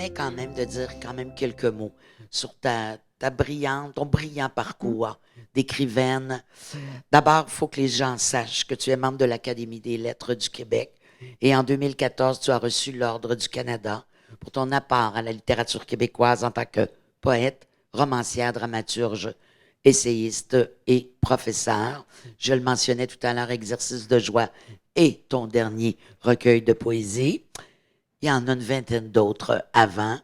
permets quand même de dire quand même quelques mots sur ton brillant parcours d'écrivaine. D'abord, il faut que les gens sachent que tu es membre de l'Académie des lettres du Québec et en 2014, tu as reçu l'Ordre du Canada pour ton apport à la littérature québécoise en tant que poète, romancière, dramaturge, essayiste et professeur. Je le mentionnais tout à l'heure, Exercice de joie et ton dernier recueil de poésie. Il y en a une vingtaine d'autres avant.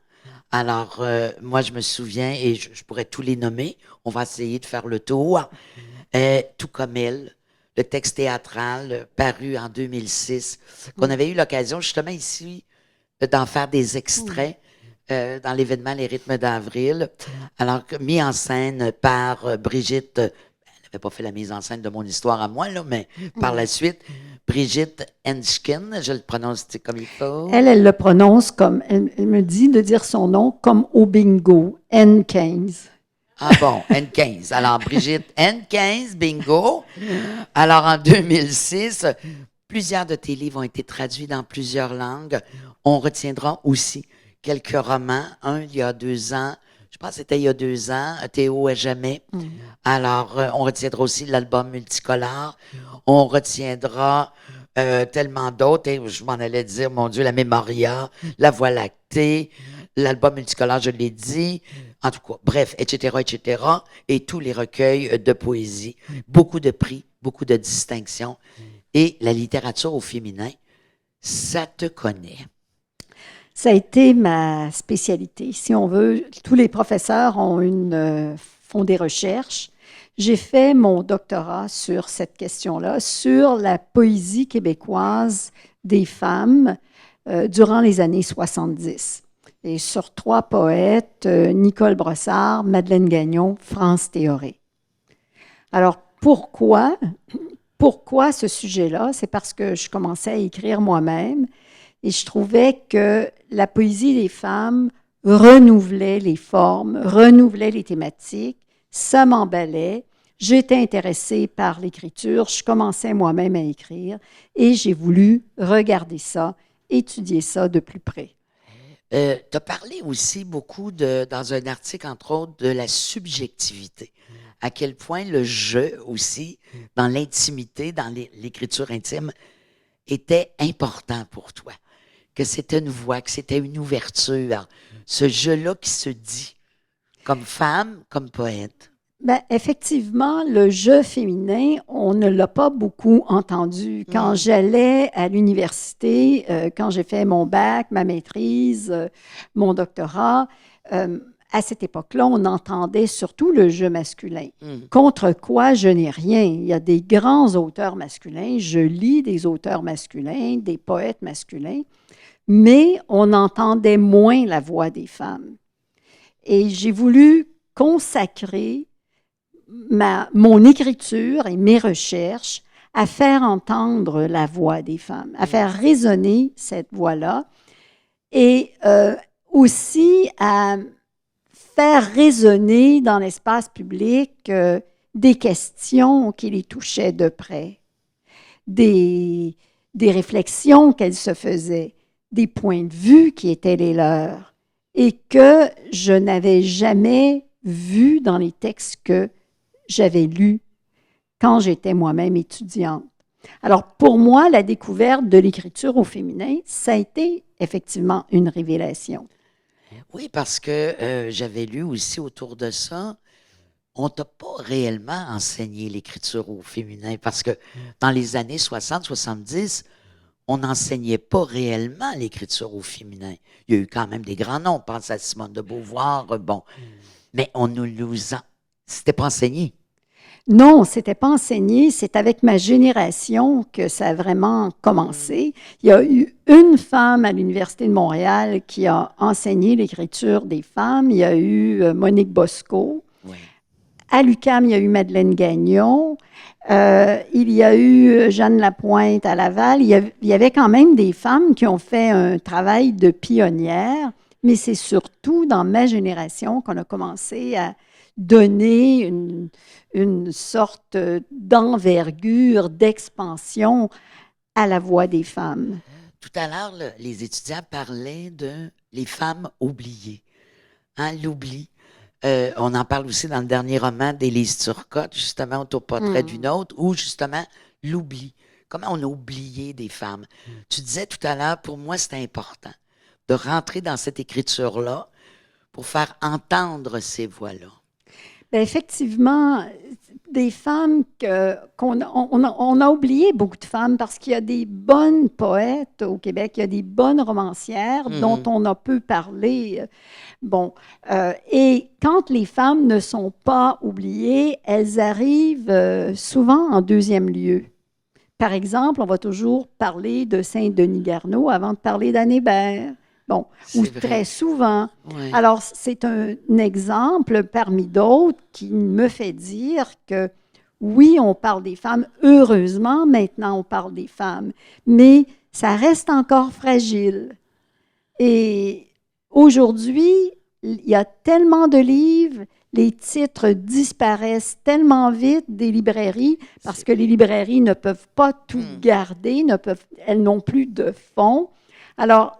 Alors, moi, je me souviens, et je pourrais tous les nommer, on va essayer de faire le tour. Tout comme elle, le texte théâtral paru en 2006, qu'on avait eu l'occasion justement ici d'en faire des extraits dans l'événement Les rythmes d'avril. Alors, mis en scène par Brigitte, elle n'avait pas fait la mise en scène de mon histoire à moi, là, mais par la suite, Brigitte Henschken, je le prononce comme il faut. Elle le prononce comme, elle me dit de dire son nom comme au bingo, N15. Ah bon, N15. Alors, Brigitte N15, bingo. Alors, en 2006, plusieurs de tes livres ont été traduits dans plusieurs langues. On retiendra aussi quelques romans. Un, il y a 2 ans. Je pense que c'était il y a 2 ans, Théo à jamais. Alors, on retiendra aussi l'album multicolore. On retiendra tellement d'autres. Et je m'en allais dire, mon Dieu, la Mémoria, la Voie lactée, l'album multicolore, je l'ai dit. En tout cas, bref, etc., etc. Et tous les recueils de poésie. Beaucoup de prix, beaucoup de distinctions. Et la littérature au féminin, ça te connaît. Ça a été ma spécialité. Si on veut, tous les professeurs font des recherches. J'ai fait mon doctorat sur cette question-là, sur la poésie québécoise des femmes durant les années 70. Et sur 3 poètes, Nicole Brossard, Madeleine Gagnon, France Théoré. Alors, pourquoi ce sujet-là? C'est parce que je commençais à écrire moi-même et je trouvais que la poésie des femmes renouvelait les formes, renouvelait les thématiques, ça m'emballait. J'étais intéressée par l'écriture, je commençais moi-même à écrire et j'ai voulu regarder ça, étudier ça de plus près. Tu as parlé aussi beaucoup, dans un article, entre autres, de la subjectivité. À quel point le jeu aussi, dans l'intimité, dans l'écriture intime, était important pour toi. Que c'était une voix, que c'était une ouverture. Ce jeu-là qui se dit, comme femme, comme poète. Ben, effectivement, le jeu féminin, on ne l'a pas beaucoup entendu. Quand j'allais à l'université, quand j'ai fait mon bac, ma maîtrise, mon doctorat, à cette époque-là, on entendait surtout le jeu masculin. Contre quoi je n'ai rien. Il y a des grands auteurs masculins, je lis des auteurs masculins, des poètes masculins, mais on entendait moins la voix des femmes. Et j'ai voulu consacrer mon écriture et mes recherches à faire entendre la voix des femmes, à faire résonner cette voix-là et aussi à faire résonner dans l'espace public des questions qui les touchaient de près, des réflexions qu'elles se faisaient, des points de vue qui étaient les leurs et que je n'avais jamais vus dans les textes que j'avais lus quand j'étais moi-même étudiante. Alors, pour moi, la découverte de l'écriture au féminin, ça a été effectivement une révélation. Oui, parce que j'avais lu aussi autour de ça, on t'a pas réellement enseigné l'écriture au féminin parce que dans les années 60-70, on n'enseignait pas réellement l'écriture au féminin. Il y a eu quand même des grands noms, on pense à Simone de Beauvoir, bon, mais on nous en... C'était pas enseigné. Non, c'était pas enseigné, c'est avec ma génération que ça a vraiment commencé. Il y a eu une femme à l'Université de Montréal qui a enseigné l'écriture des femmes. Il y a eu Monique Bosco. Oui. À l'UQAM, il y a eu Madeleine Gagnon. Il y a eu Jeanne Lapointe à Laval. Il y avait quand même des femmes qui ont fait un travail de pionnière, mais c'est surtout dans ma génération qu'on a commencé à donner une sorte d'envergure, d'expansion à la voix des femmes. Tout à l'heure, là, les étudiants parlaient de les femmes oubliées. Hein, l'oubli. On en parle aussi dans le dernier roman d'Élise Turcotte, justement, Autoportrait d'une autre, ou justement l'oubli. Comment on a oublié des femmes. Tu disais tout à l'heure, pour moi, c'est important de rentrer dans cette écriture-là pour faire entendre ces voix-là. Bien, effectivement, des femmes on a oublié beaucoup de femmes parce qu'il y a des bonnes poètes au Québec, il y a des bonnes romancières dont on a peu parlé. Bon, et quand les femmes ne sont pas oubliées, elles arrivent souvent en deuxième lieu. Par exemple, on va toujours parler de Saint-Denis Garneau avant de parler d'Anne Hébert. Bon, ou C'est vrai. très souvent. Ouais. Alors, c'est un exemple parmi d'autres qui me fait dire que oui, on parle des femmes. Heureusement, maintenant, on parle des femmes. Mais ça reste encore fragile. Et aujourd'hui, il y a tellement de livres, les titres disparaissent tellement vite des librairies parce que les librairies ne peuvent pas tout garder, elles n'ont plus de fonds. Alors,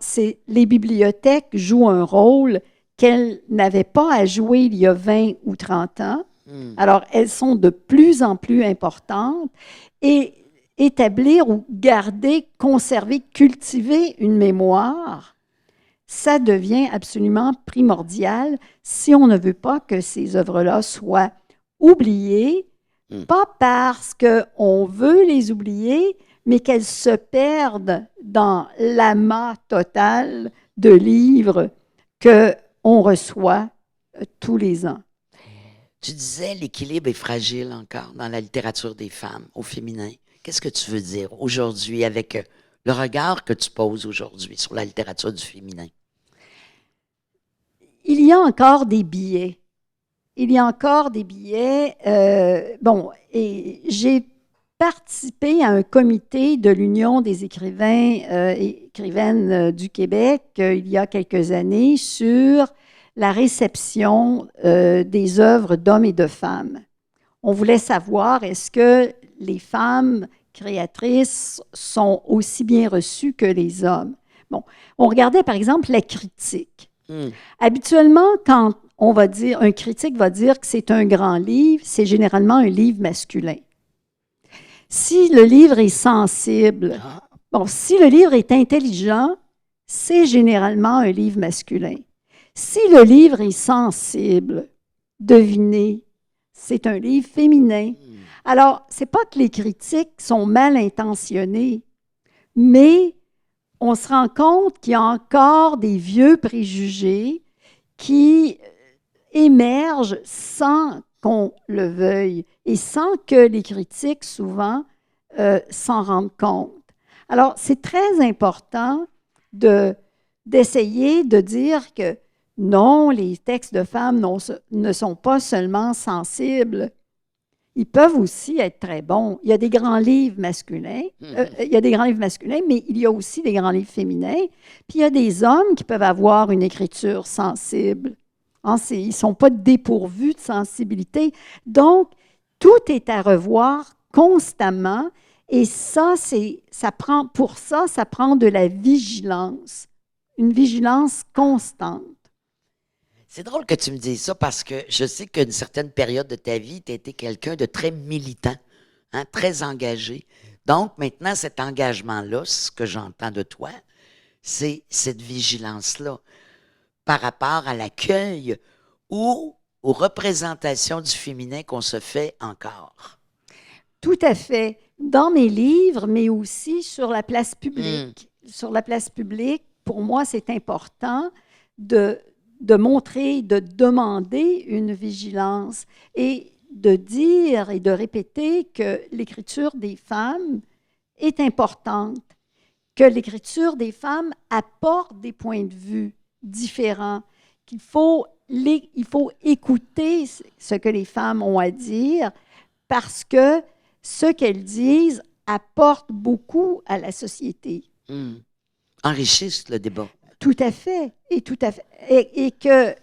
les bibliothèques jouent un rôle qu'elles n'avaient pas à jouer il y a 20 ou 30 ans. Alors, elles sont de plus en plus importantes et établir ou garder, conserver, cultiver une mémoire, ça devient absolument primordial si on ne veut pas que ces œuvres-là soient oubliées, pas parce qu'on veut les oublier, mais qu'elles se perdent dans l'amas total de livres qu'on reçoit tous les ans. Tu disais l'équilibre est fragile encore dans la littérature des femmes, au féminin. Qu'est-ce que tu veux dire aujourd'hui avec le regard que tu poses aujourd'hui sur la littérature du féminin? Il y a encore des biais. Il y a encore des biais. Bon, et j'ai participé à un comité de l'Union des écrivains et écrivaines du Québec il y a quelques années sur la réception des œuvres d'hommes et de femmes. On voulait savoir, est-ce que les femmes créatrices sont aussi bien reçues que les hommes? Bon, on regardait par exemple la critique. Habituellement, quand on va dire, un critique va dire que c'est un grand livre, c'est généralement un livre masculin. Si le livre est sensible, bon, si le livre est intelligent, c'est généralement un livre masculin. Si le livre est sensible, devinez, c'est un livre féminin. Alors, c'est pas que les critiques sont mal intentionnées, mais on se rend compte qu'il y a encore des vieux préjugés qui émergent sans qu'on le veuille et sans que les critiques, souvent, s'en rendent compte. Alors, c'est très important d'essayer de dire que non, les textes de femmes ne sont pas seulement sensibles. Ils peuvent aussi être très bons. Il y a des grands livres masculins, mais il y a aussi des grands livres féminins. Puis il y a des hommes qui peuvent avoir une écriture sensible. Ils ne sont pas dépourvus de sensibilité. Donc, tout est à revoir constamment. Et ça prend de la vigilance, une vigilance constante. C'est drôle que tu me dises ça parce que je sais qu'à une certaine période de ta vie, tu as été quelqu'un de très militant, hein, très engagé. Donc, maintenant, cet engagement-là, ce que j'entends de toi, c'est cette vigilance-là par rapport à l'accueil ou aux représentations du féminin qu'on se fait encore. Tout à fait. Dans mes livres, mais aussi sur la place publique. Sur la place publique, pour moi, c'est important de montrer, de demander une vigilance et de dire et de répéter que l'écriture des femmes est importante, que l'écriture des femmes apporte des points de vue différents, qu'il faut écouter ce que les femmes ont à dire parce que ce qu'elles disent apporte beaucoup à la société. Enrichissent le débat. Tout à fait. Et que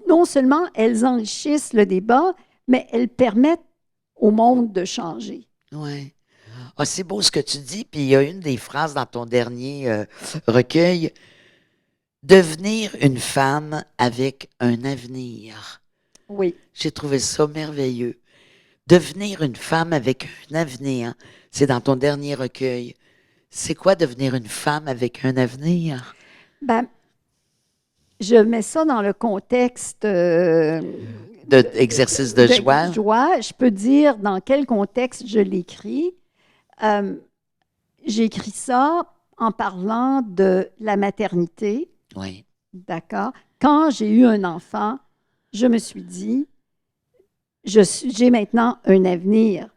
non seulement elles enrichissent le débat, mais elles permettent au monde de changer. Oui. Ah, c'est beau ce que tu dis, puis il y a une des phrases dans ton dernier recueil, devenir une femme avec un avenir. Oui. J'ai trouvé ça merveilleux. Devenir une femme avec un avenir. C'est dans ton dernier recueil. C'est quoi devenir une femme avec un avenir? Ben, je mets ça dans le contexte D'exercice de joie? joie. Je peux dire dans quel contexte je l'écris. Euh, J'écris ça en parlant de la maternité, Oui. d'accord? Quand j'ai eu un enfant, je me suis dit, j'ai maintenant un avenir.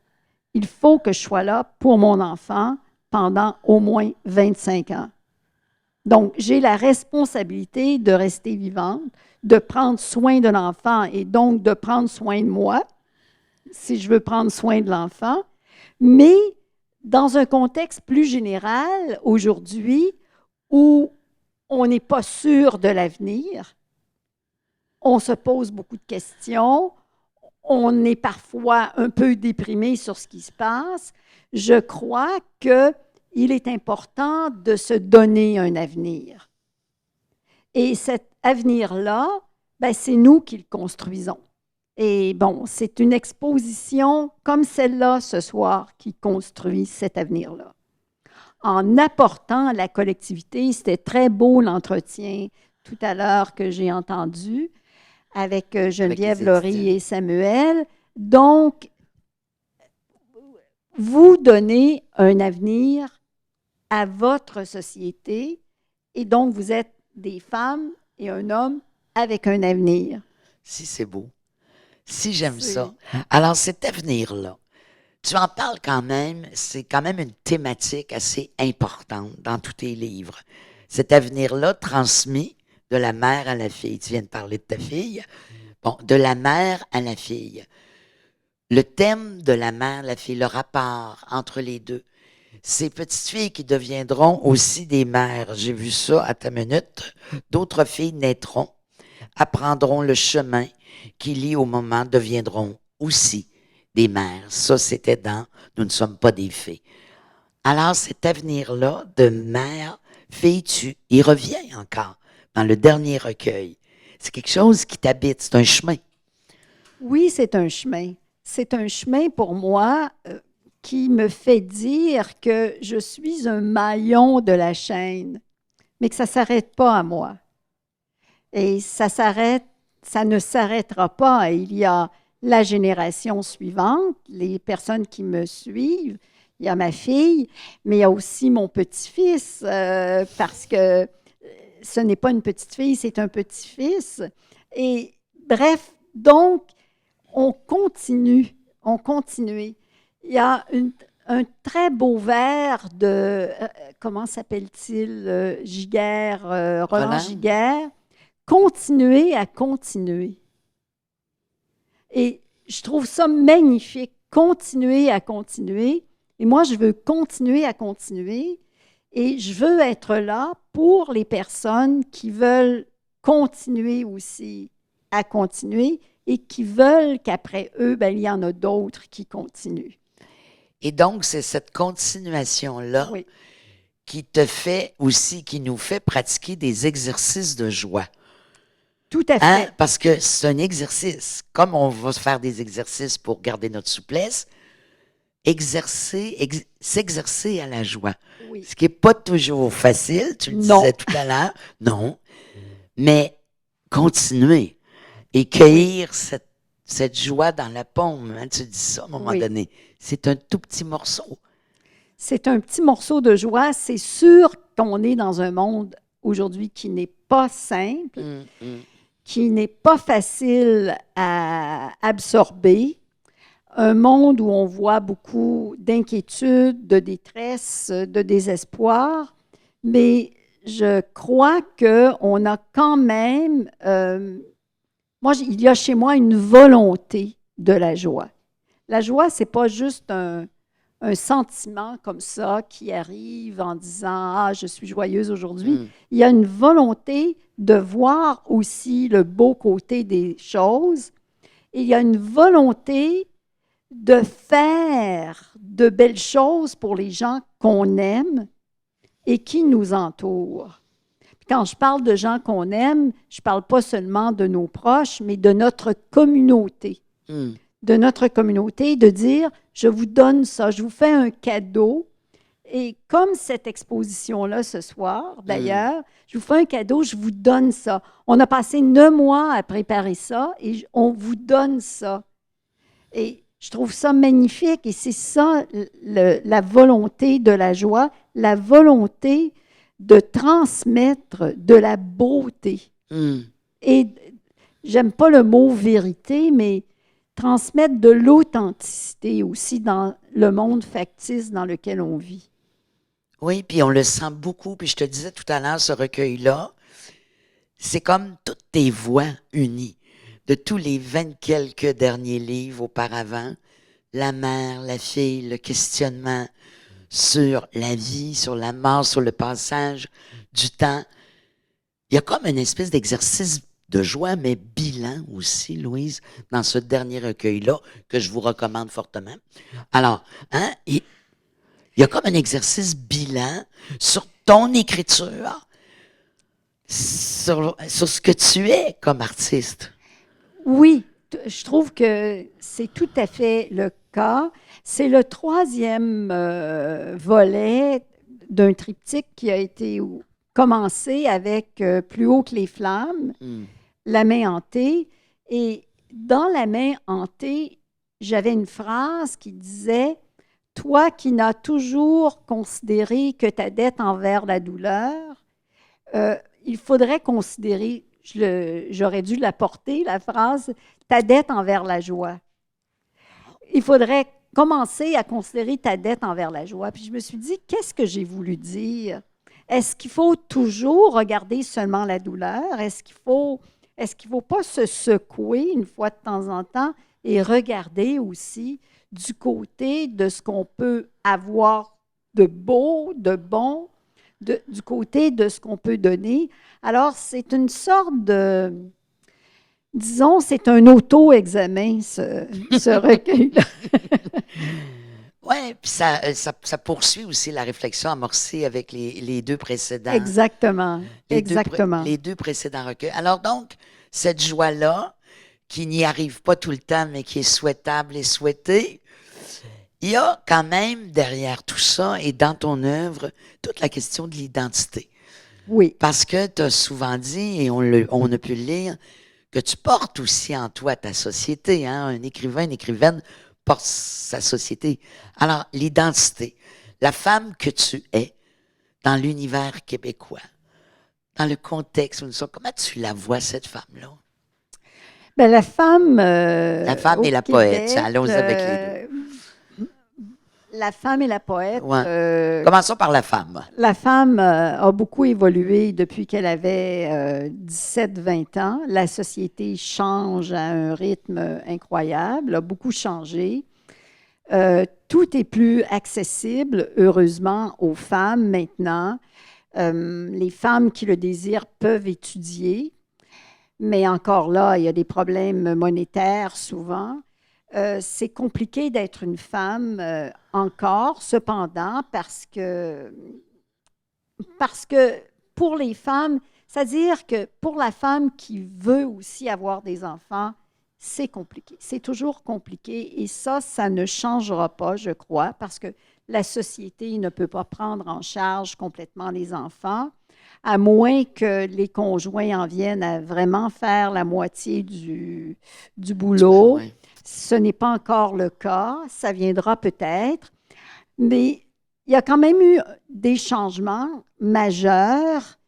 Il faut que je sois là pour mon enfant pendant au moins 25 ans. Donc, j'ai la responsabilité de rester vivante, de prendre soin de l'enfant et donc de prendre soin de moi, si je veux prendre soin de l'enfant. Mais dans un contexte plus général, aujourd'hui, où on n'est pas sûr de l'avenir, on se pose beaucoup de questions, on est parfois un peu déprimé sur ce qui se passe, je crois qu'il est important de se donner un avenir. Et cet avenir-là, ben, c'est nous qui le construisons. Et bon, c'est une exposition comme celle-là ce soir qui construit cet avenir-là. En apportant à la collectivité, c'était très beau l'entretien tout à l'heure que j'ai entendu avec Geneviève les Laurie étudiants. et Samuel. Donc, vous donnez un avenir à votre société et donc vous êtes des femmes et un homme avec un avenir. Si c'est beau. Si j'aime C'est- ça. Alors, cet avenir-là, tu en parles quand même, c'est quand même une thématique assez importante dans tous tes livres. Cet avenir-là transmis de la mère à la fille. Tu viens de parler de ta fille. Bon, de la mère à la fille. Le thème de la mère, la fille, le rapport entre les deux. Ces petites filles qui deviendront aussi des mères. J'ai vu ça à ta minute. D'autres filles naîtront, apprendront le chemin qui lie au moment, deviendront aussi des mères. Ça, c'était dans Nous ne sommes pas des fées. Alors, cet avenir-là de mère, fille, il revient encore dans le dernier recueil. C'est quelque chose qui t'habite, c'est un chemin. Oui, c'est un chemin. C'est un chemin pour moi qui me fait dire que je suis un maillon de la chaîne, mais que ça ne s'arrête pas à moi. Et ça ne s'arrêtera pas. Il y a la génération suivante, les personnes qui me suivent, il y a ma fille, mais il y a aussi mon petit-fils, parce que ce n'est pas une petite fille, c'est un petit-fils. Et bref, donc, on continue. Il y a un très beau vers de, comment s'appelle-t-il, Giguère, Roland Roland? Giguère, continuer à continuer. Et je trouve ça magnifique, continuer à continuer. Et moi, je veux continuer à continuer. Et je veux être là pour les personnes qui veulent continuer aussi à continuer et qui veulent qu'après eux, ben, il y en a d'autres qui continuent. Et donc, c'est cette continuation-là Oui, qui te fait aussi, qui nous fait pratiquer des exercices de joie. tout à Hein? fait. Parce que c'est un exercice. Comme on va faire des exercices pour garder notre souplesse, s'exercer à la joie. Oui. Ce qui n'est pas toujours facile, tu le Non. disais tout à l'heure, non, mais continuer et cueillir cette joie dans la paume. Hein, tu dis ça à un moment Oui. donné. C'est un tout petit morceau. C'est un petit morceau de joie. C'est sûr qu'on est dans un monde aujourd'hui qui n'est pas simple, qui n'est pas facile à absorber, un monde où on voit beaucoup d'inquiétude, de détresse, de désespoir, mais je crois qu'on a quand même, il y a chez moi une volonté de la joie. La joie, ce n'est pas juste un sentiment comme ça qui arrive en disant « Ah, je suis joyeuse aujourd'hui ». Il y a une volonté de voir aussi le beau côté des choses. Et il y a une volonté de faire de belles choses pour les gens qu'on aime et qui nous entourent. Puis quand je parle de gens qu'on aime, je ne parle pas seulement de nos proches, mais de notre communauté. Hum. De notre communauté, de dire, je vous donne ça, je vous fais un cadeau. Et comme cette exposition-là ce soir, d'ailleurs, je vous fais un cadeau, je vous donne ça. On a passé 9 mois à préparer ça et on vous donne ça. Et je trouve ça magnifique et c'est ça la volonté de la joie, la volonté de transmettre de la beauté. Hum. Et j'aime pas le mot vérité, mais transmettre de l'authenticité aussi dans le monde factice dans lequel on vit. Oui, puis on le sent beaucoup. Puis je te disais tout à l'heure, ce recueil-là, c'est comme toutes tes voix unies de tous les 20 quelques derniers livres auparavant. La mère, la fille, le questionnement sur la vie, sur la mort, sur le passage du temps. Il y a comme une espèce d'exercice de joie, mais bilan aussi, Louise, dans ce dernier recueil-là, que je vous recommande fortement. Alors, il y a comme un exercice bilan sur ton écriture, sur ce que tu es comme artiste. Oui, je trouve que c'est tout à fait le cas. C'est le troisième volet d'un triptyque qui a été commencé avec Plus haut que les flammes, Mm. La main hantée. Et dans La main hantée, j'avais une phrase qui disait « Toi qui n'as toujours considéré que ta dette envers la douleur, il faudrait considérer, j'aurais dû la porter, la phrase, ta dette envers la joie. Il faudrait commencer à considérer ta dette envers la joie. » Puis je me suis dit, qu'est-ce que j'ai voulu dire? Est-ce qu'il faut toujours regarder seulement la douleur? Est-ce qu'il faut pas se secouer une fois de temps en temps et regarder aussi du côté de ce qu'on peut avoir de beau, de bon, du côté de ce qu'on peut donner? Alors, c'est une sorte de, disons, c'est un auto-examen, ce recueil-là. Oui, puis ça poursuit aussi la réflexion amorcée avec les deux précédents. Exactement, Les deux, exactement. les deux précédents recueils. Alors donc, cette joie-là, qui n'y arrive pas tout le temps, mais qui est souhaitable et souhaitée, il y a quand même derrière tout ça et dans ton œuvre toute la question de l'identité. Oui, Parce que tu as souvent dit, et on a pu le lire, que tu portes aussi en toi ta société. Hein? Un écrivain, une écrivaine porte sa société. Alors, l'identité, la femme que tu es dans l'univers québécois, dans le contexte, comment tu la vois, cette femme-là? ben, la femme La femme au et la poète, Québec, allons avec les deux. la femme et la poète, Ouais. Commençons par la femme. la femme a beaucoup évolué depuis qu'elle avait 17-20 ans. La société change à un rythme incroyable, a beaucoup changé. Tout est plus accessible, heureusement, aux femmes maintenant. Les femmes qui le désirent peuvent étudier, mais encore là, il y a des problèmes monétaires souvent. C'est compliqué d'être une femme encore, cependant, parce que pour les femmes, c'est-à-dire que pour la femme qui veut aussi avoir des enfants, c'est compliqué. C'est toujours compliqué et ça ne changera pas, je crois, parce que la société ne peut pas prendre en charge complètement les enfants, à moins que les conjoints en viennent à vraiment faire la moitié du boulot. Ouais. Ce n'est pas encore le cas, ça viendra peut-être, mais il y a quand même eu des changements majeurs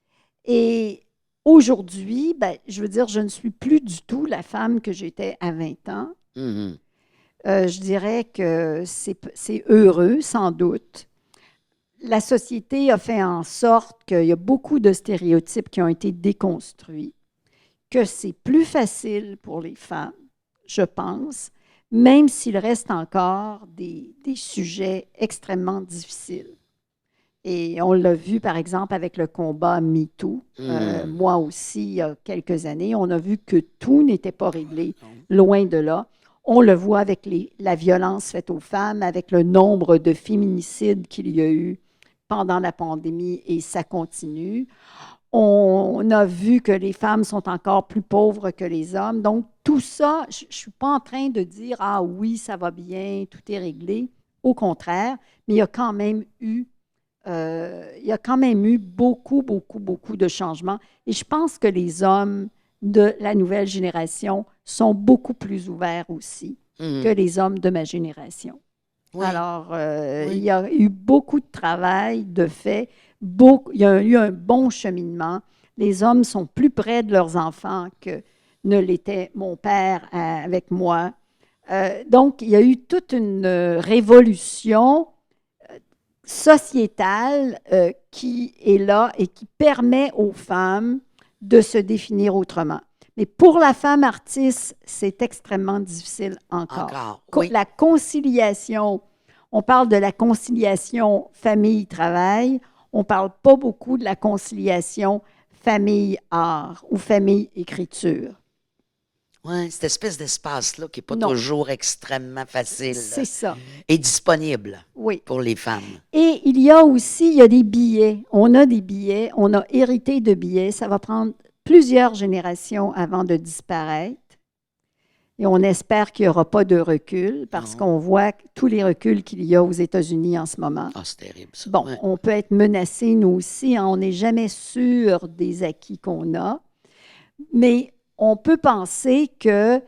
et aujourd'hui, ben, je veux dire, je ne suis plus du tout la femme que j'étais à 20 ans. Mhm. Je dirais que c'est heureux, sans doute. La société a fait en sorte qu'il y a beaucoup de stéréotypes qui ont été déconstruits, que c'est plus facile pour les femmes, je pense, même s'il reste encore des sujets extrêmement difficiles. Et on l'a vu, par exemple, avec le combat MeToo. Moi aussi, il y a quelques années, on a vu que tout n'était pas réglé, loin de là. On le voit avec la violence faite aux femmes, avec le nombre de féminicides qu'il y a eu pendant la pandémie et ça continue. On a vu que les femmes sont encore plus pauvres que les hommes. Donc, tout ça, je ne suis pas en train de dire, ah oui, ça va bien, tout est réglé. Au contraire, mais il y a quand même eu beaucoup, beaucoup, beaucoup de changements. Et je pense que les hommes de la nouvelle génération sont beaucoup plus ouverts aussi que les hommes de ma génération. Oui. Alors, il Oui. y a eu beaucoup de travail de fait. Il y a eu un bon cheminement. Les hommes sont plus près de leurs enfants que ne l'était mon père avec moi. Donc, il y a eu toute une révolution sociétale qui est là et qui permet aux femmes de se définir autrement. Mais pour la femme artiste, c'est extrêmement difficile encore. Encore, oui. La conciliation, on parle de la conciliation famille-travail, on ne parle pas beaucoup de la conciliation famille-art ou famille-écriture. Oui, cette espèce d'espace-là qui n'est pas Non. toujours extrêmement facile C'est ça, et disponible oui. pour les femmes. Et il y a aussi, il y a des billets. On a des billets, on a hérité de billets. Ça va prendre plusieurs générations avant de disparaître. Et on espère qu'il n'y aura pas de recul parce Non. qu'on voit tous les reculs qu'il y a aux États-Unis en ce moment. Ah, c'est terrible, ça. Bon, Ouais. on peut être menacé, nous aussi, hein. On n'est jamais sûr des acquis qu'on a. Mais on peut penser que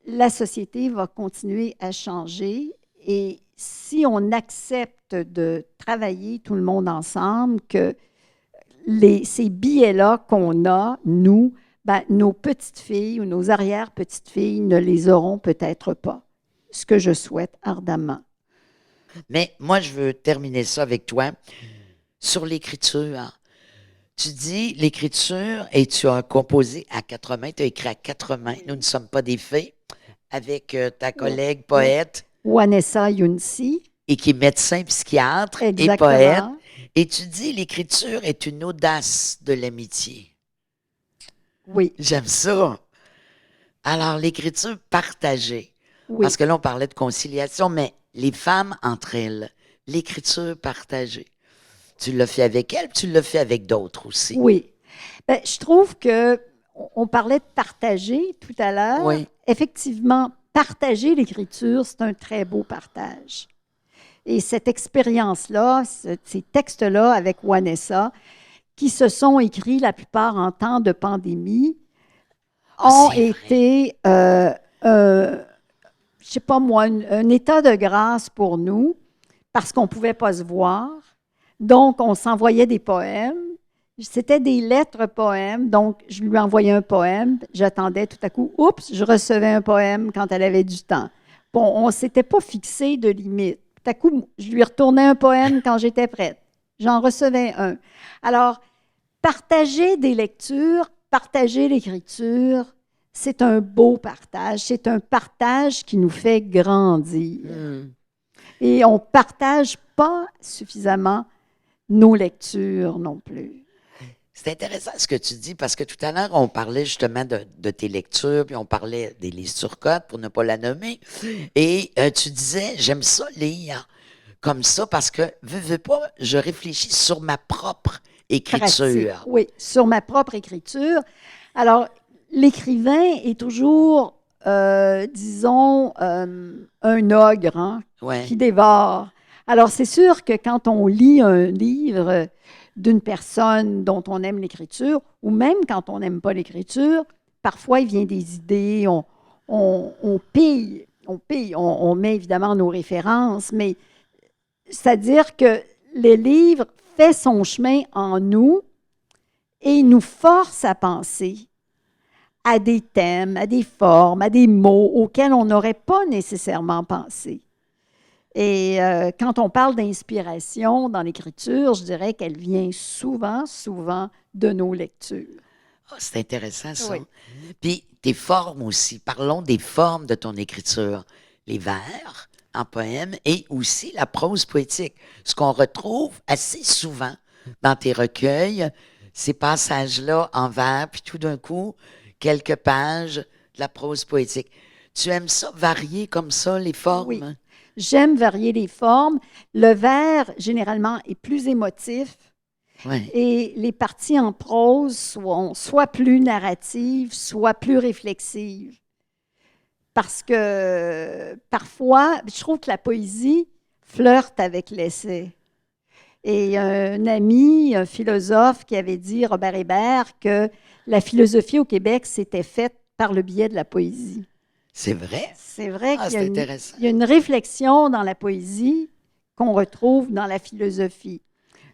la société va continuer à changer et si on accepte de travailler tout le monde ensemble, que ces billets-là qu'on a, nous, ben, nos petites filles ou nos arrière-petites filles ne les auront peut-être pas. Ce que je souhaite ardemment. Mais moi, je veux terminer ça avec toi sur l'écriture. Tu dis l'écriture et tu as composé à quatre mains, tu as écrit à quatre mains. Nous ne sommes pas des fées avec ta collègue poète Wanessa Younsi. et qui est médecin psychiatre et poète. Exactement. Et tu dis l'écriture est une audace de l'amitié. Oui, J'aime ça. Alors, l'écriture partagée. oui. Parce que là, on parlait de conciliation, mais les femmes entre elles, l'écriture partagée. Tu l'as fait avec elles, puis tu l'as fait avec d'autres aussi. Oui. Ben, je trouve que on parlait de partager tout à l'heure. Oui. Effectivement, partager l'écriture, c'est un très beau partage. Et cette expérience-là, ces textes-là avec Wanessa, qui se sont écrits la plupart en temps de pandémie, ont c'est été, je sais pas moi, un état de grâce pour nous, parce qu'on ne pouvait pas se voir. Donc, on s'envoyait des poèmes. C'était des lettres poèmes. Donc, je lui envoyais un poème. J'attendais tout à coup. Oups, je recevais un poème quand elle avait du temps. Bon, on ne s'était pas fixé de limite. Tout à coup, je lui retournais un poème quand j'étais prête. J'en recevais un. Alors, partager des lectures, partager l'écriture, c'est un beau partage. C'est un partage qui nous fait grandir. Et on ne partage pas suffisamment nos lectures non plus. C'est intéressant ce que tu dis parce que tout à l'heure, on parlait justement de tes lectures, puis on parlait des listes sur cote, pour ne pas la nommer. Et tu disais, j'aime ça lire comme ça parce que, veux pas, je réfléchis sur ma propre écriture. Pratique. Oui, sur ma propre écriture. Alors, l'écrivain est toujours, disons, un ogre, hein, Ouais. qui dévore. Alors, c'est sûr que quand on lit un livre d'une personne dont on aime l'écriture, ou même quand on n'aime pas l'écriture, parfois il vient des idées, on pille, on met évidemment nos références, mais c'est-à-dire que le livre fait son chemin en nous et nous force à penser à des thèmes, à des formes, à des mots auxquels on n'aurait pas nécessairement pensé. Et quand on parle d'inspiration dans l'écriture, je dirais qu'elle vient souvent, souvent de nos lectures. Ah, c'est intéressant, ça. Oui. Puis tes formes aussi. Parlons des formes de ton écriture. Les vers en poème et aussi la prose poétique. Ce qu'on retrouve assez souvent dans tes recueils, ces passages-là en vers, puis tout d'un coup, quelques pages de la prose poétique. Tu aimes ça, varier comme ça, les formes? Oui. J'aime varier les formes. Le vers, généralement, est plus émotif Oui. et les parties en prose sont soit plus narratives, soit plus réflexives. Parce que parfois, je trouve que la poésie flirte avec l'essai. Et un ami, un philosophe, qui avait dit, Robert Hébert, que la philosophie au Québec s'était faite par le biais de la poésie. C'est vrai? C'est vrai Ah, qu'il y a c'est une, intéressant. il y a une réflexion dans la poésie qu'on retrouve dans la philosophie.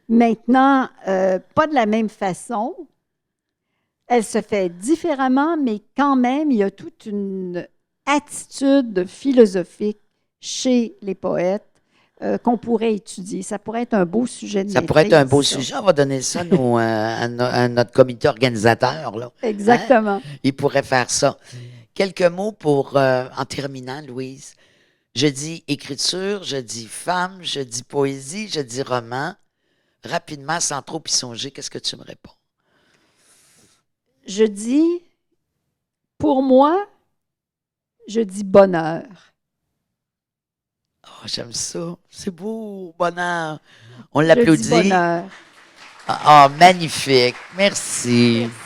Maintenant, pas de la même façon. Elle se fait différemment, mais quand même, il y a toute une attitude philosophique chez les poètes qu'on pourrait étudier. Ça pourrait être un beau sujet de Ça pourrait être un maîtrise, beau ça. sujet. On va donner ça à notre comité organisateur, là. Hein? Exactement. Il pourrait faire ça. Quelques mots pour, en terminant, Louise. Je dis écriture, je dis femme, je dis poésie, je dis roman. Rapidement, sans trop y songer, qu'est-ce que tu me réponds? Je dis, pour moi, je dis bonheur. Oh, j'aime ça. C'est beau, bonheur. On Je dis l'applaudit. bonheur. Ah, magnifique. Merci. Merci.